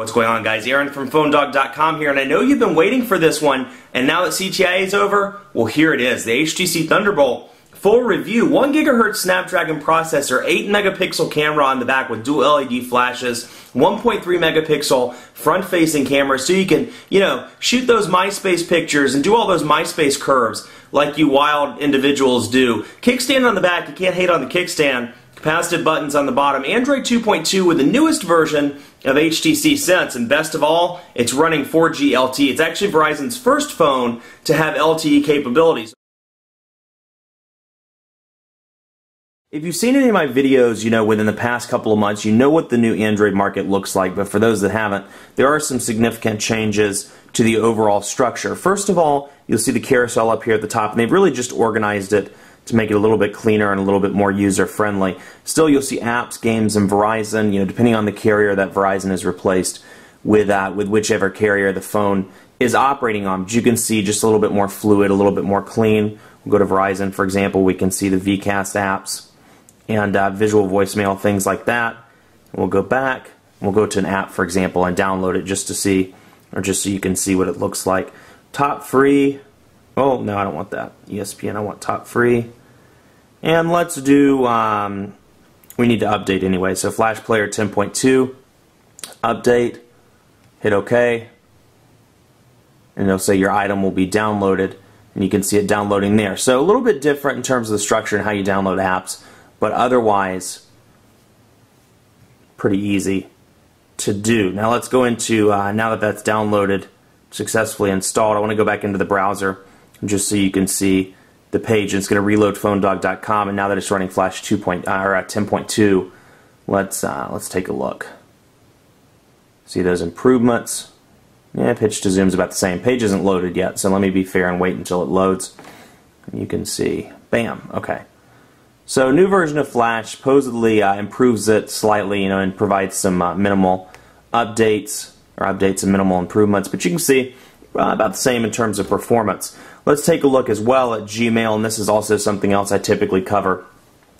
What's going on, guys? Aaron from HTC here, and I know you've been waiting for this one, and now that CTIA is over, well, here it is, the HTC ThunderBolt full review. 1 GHz Snapdragon processor, 8 megapixel camera on the back with dual LED flashes, 1.3 megapixel front-facing camera, so you can, shoot those MySpace pictures and do all those MySpace curves like you wild individuals do. Kickstand on the back, you can't hate on the kickstand. Capacitive buttons on the bottom. Android 2.2 with the newest version of HTC Sense, and best of all, it's running 4G LTE. It's actually Verizon's first phone to have LTE capabilities. If you've seen any of my videos, within the past couple of months, you know what the new Android market looks like, but for those that haven't, there are some significant changes to the overall structure. First of all, you'll see the carousel up here at the top, and they've really just organized it to make it a little bit cleaner and a little bit more user-friendly. Still, you'll see apps, games, and Verizon, depending on the carrier that Verizon is replaced with whichever carrier the phone is operating on. But you can see just a little bit more fluid, a little bit more clean. We'll go to Verizon, for example, we can see the VCast apps and visual voicemail, things like that. We'll go back, we'll go to an app, for example, and download it just to see, or just so you can see what it looks like. Top free. Oh, no, I don't want that. ESPN, I want top free. And let's do, we need to update anyway. So Flash Player 10.2, update, hit OK. And it'll say your item will be downloaded. And you can see it downloading there. So a little bit different in terms of the structure and how you download apps. But otherwise, pretty easy to do. Now let's go into, now that that's downloaded, successfully installed, I want to go back into the browser just so you can see the page. It's going to reload HTC.com, and now that it's running Flash 10.2, let's take a look. See those improvements? Yeah, pitch to zoom's about the same. Page isn't loaded yet, so let me be fair and wait until it loads. And you can see, bam, okay. So new version of Flash supposedly improves it slightly, and provides some minimal updates, or updates and minimal improvements, but you can see about the same in terms of performance. Let's take a look as well at Gmail, and this is also something else I typically cover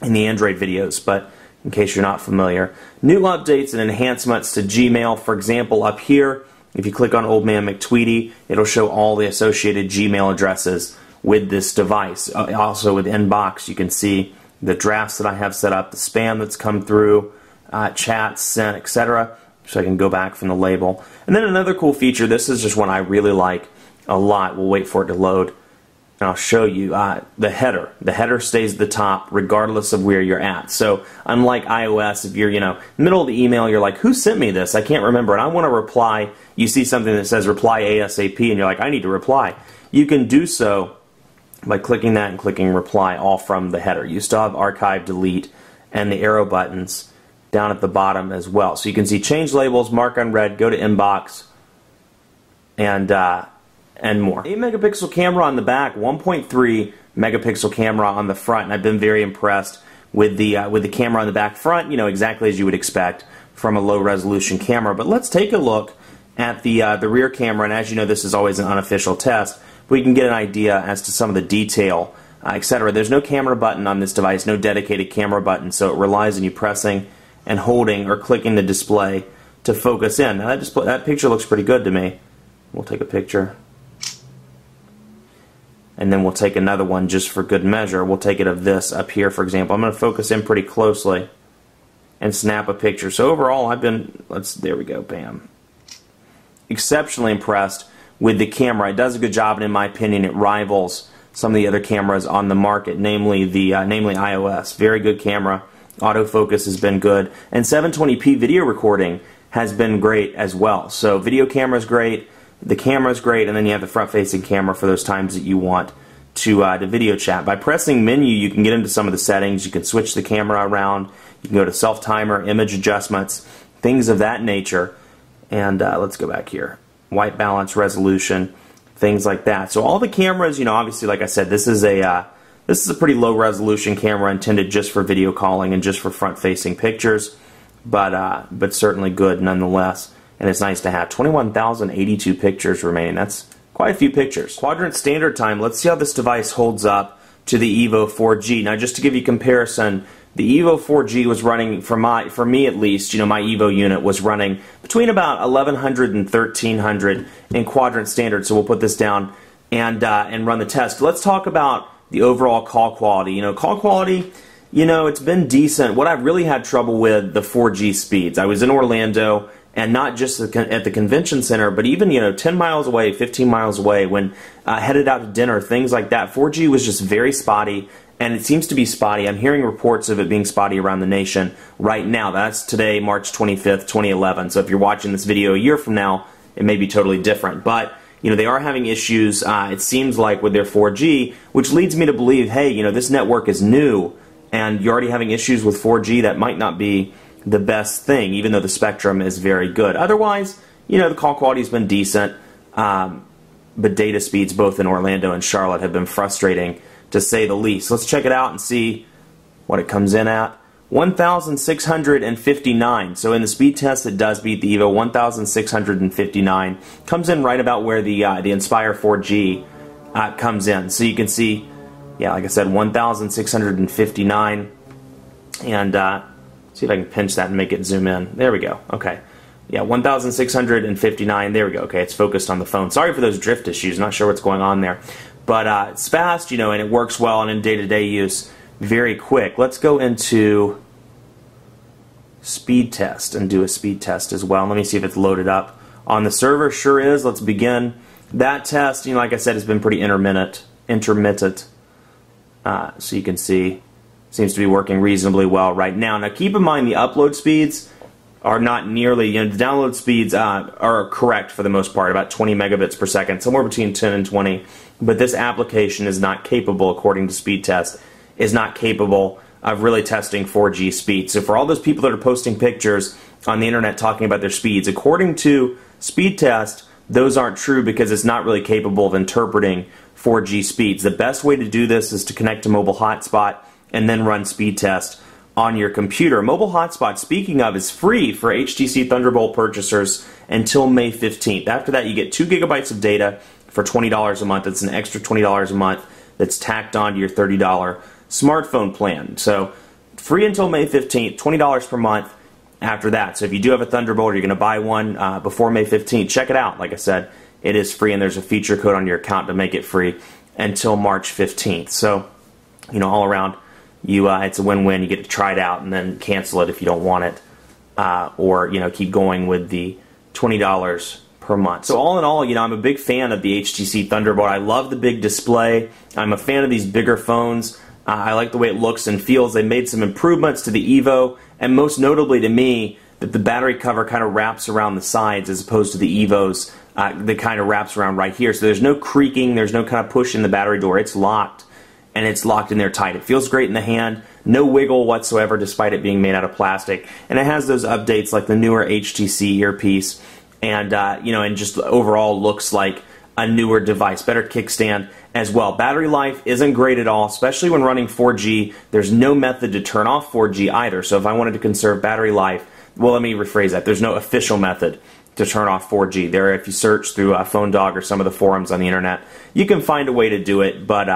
in the Android videos, but in case you're not familiar. New updates and enhancements to Gmail. For example, up here, if you click on Old Man McTweety, it'll show all the associated Gmail addresses with this device. Also with Inbox, you can see the drafts that I have set up, the spam that's come through, chats sent, etc. So I can go back from the label. And then another cool feature, this is just one I really like a lot. We'll wait for it to load, and I'll show you the header. The header stays at the top regardless of where you're at. So unlike iOS, if you're middle of the email, you're like, who sent me this? I can't remember, and I want to reply. You see something that says reply ASAP, and you're like, I need to reply. You can do so by clicking that and clicking reply all from the header. You still have archive, delete, and the arrow buttons down at the bottom as well. So you can see change labels, mark unread, go to inbox, and more. 8 megapixel camera on the back, 1.3 megapixel camera on the front, and I've been very impressed with the camera on the back front, exactly as you would expect from a low resolution camera. But let's take a look at the rear camera, and as you know, this is always an unofficial test, but you can get an idea as to some of the detail, etc. There's no camera button on this device, no dedicated camera button, so it relies on you pressing and holding or clicking the display to focus in. Now that picture looks pretty good to me. We'll take a picture, and then we'll take another one just for good measure. We'll take it of this up here, for example. I'm going to focus in pretty closely and snap a picture. So overall, there we go, bam. Exceptionally impressed with the camera. It does a good job, and in my opinion, it rivals some of the other cameras on the market, namely iOS. Very good camera. Autofocus has been good, and 720p video recording has been great as well. So video camera is great, the camera is great, and then you have the front-facing camera for those times that you want to video chat. By pressing menu, you can get into some of the settings. You can switch the camera around. You can go to self-timer, image adjustments, things of that nature. And let's go back here. White balance, resolution, things like that. So all the cameras, obviously, like I said, this is a pretty low resolution camera intended just for video calling and just for front-facing pictures, but certainly good nonetheless. And it's nice to have 21,082 pictures remaining. That's quite a few pictures. Quadrant standard time. Let's see how this device holds up to the Evo 4G. Now, just to give you comparison, the Evo 4G was running, for me at least, my Evo unit was running between about 1100 and 1300 in quadrant standard. So we'll put this down and run the test. Let's talk about the overall call quality. Call quality, it's been decent. What I've really had trouble with, the 4G speeds. I was in Orlando, and not just at the convention center, but even 10 miles away, 15 miles away, when headed out to dinner, things like that. 4G was just very spotty, and it seems to be spotty. I'm hearing reports of it being spotty around the nation right now. That's today, March 25th, 2011. So if you're watching this video a year from now, it may be totally different. But they are having issues, it seems like, with their 4G, which leads me to believe, hey, this network is new, and you're already having issues with 4G. That might not be the best thing, even though the spectrum is very good. Otherwise, the call quality has been decent, but data speeds both in Orlando and Charlotte have been frustrating, to say the least. Let's check it out and see what it comes in at. 1,659. So in the speed test, it does beat the Evo. 1,659 comes in right about where the Inspire 4G comes in. So you can see, yeah, like I said, 1,659, and see if I can pinch that and make it zoom in. There we go. Okay. Yeah, 1,659. There we go. Okay, it's focused on the phone. Sorry for those drift issues. Not sure what's going on there. But it's fast, and it works well, and in day-to-day use, very quick. Let's go into speed test and do a speed test as well. Let me see if it's loaded up on the server. Sure is. Let's begin that test. Like I said, it's been pretty intermittent. So you can see, seems to be working reasonably well right now. Now keep in mind the upload speeds are not nearly, the download speeds are correct for the most part, about 20 megabits per second, somewhere between 10 and 20, but this application is not capable, according to speed test, is not capable of really testing 4G speed. So for all those people that are posting pictures on the internet talking about their speeds, according to speed test, those aren't true because it's not really capable of interpreting 4G speeds. The best way to do this is to connect to mobile hotspot and then run speed test on your computer. Mobile hotspot, speaking of, is free for HTC ThunderBolt purchasers until May 15th. After that, you get 2 gigabytes of data for $20 a month. It's an extra $20 a month that's tacked on to your $30 smartphone plan. So free until May 15th, $20 per month after that. So if you do have a Thunderbolt or you're going to buy one before May 15th, check it out. Like I said, it is free, and there's a feature code on your account to make it free until March 15th. So, all around, it's a win-win. You get to try it out and then cancel it if you don't want it, or keep going with the $20 per month. So all in all, I'm a big fan of the HTC ThunderBolt. I love the big display. I'm a fan of these bigger phones. I like the way it looks and feels. They made some improvements to the Evo, and most notably to me, that the battery cover kind of wraps around the sides as opposed to the Evos that kind of wraps around right here. So there's no creaking, there's no kind of push in the battery door. It's locked, and it's locked in there tight. It feels great in the hand. No wiggle whatsoever, despite it being made out of plastic. And it has those updates like the newer HTC earpiece, and and just overall looks like a newer device. Better kickstand as well. Battery life isn't great at all, especially when running 4G. There's no method to turn off 4G either. So if I wanted to conserve battery life, well, let me rephrase that. There's no official method to turn off 4G. There, if you search through HTC or some of the forums on the internet, you can find a way to do it, but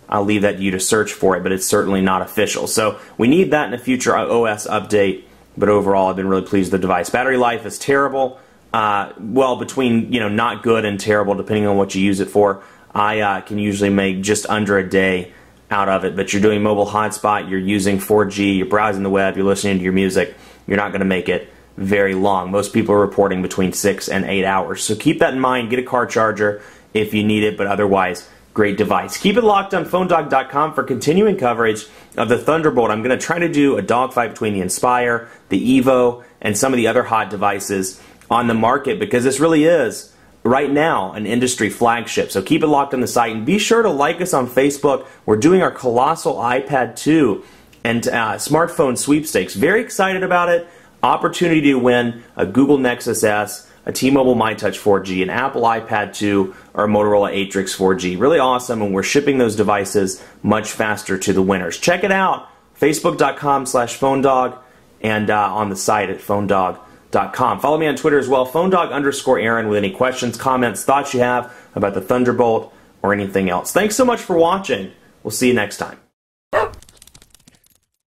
I'll leave that to you to search for it, but it's certainly not official. So we need that in a future OS update, but overall I've been really pleased with the device. Battery life is terrible. Well, between not good and terrible, depending on what you use it for. I can usually make just under a day out of it, but you're doing mobile hotspot, you're using 4G, you're browsing the web, you're listening to your music, you're not going to make it very long. Most people are reporting between 6 and 8 hours. So keep that in mind. Get a car charger if you need it, but otherwise, great device. Keep it locked on HTC.com for continuing coverage of the Thunderbolt. I'm going to try to do a dogfight between the Inspire, the Evo, and some of the other hot devices on the market, because this really is, right now, an industry flagship. So keep it locked on the site, and be sure to like us on Facebook. We're doing our colossal iPad 2 and smartphone sweepstakes. Very excited about it. Opportunity to win a Google Nexus S, a T-Mobile MyTouch 4G, an Apple iPad 2, or a Motorola Atrix 4G. Really awesome, and we're shipping those devices much faster to the winners. Check it out, Facebook.com/PhoneDog, and on the site at PhoneDog.com. Follow me on Twitter as well, PhoneDog_Aaron, with any questions, comments, thoughts you have about the Thunderbolt or anything else. Thanks so much for watching. We'll see you next time.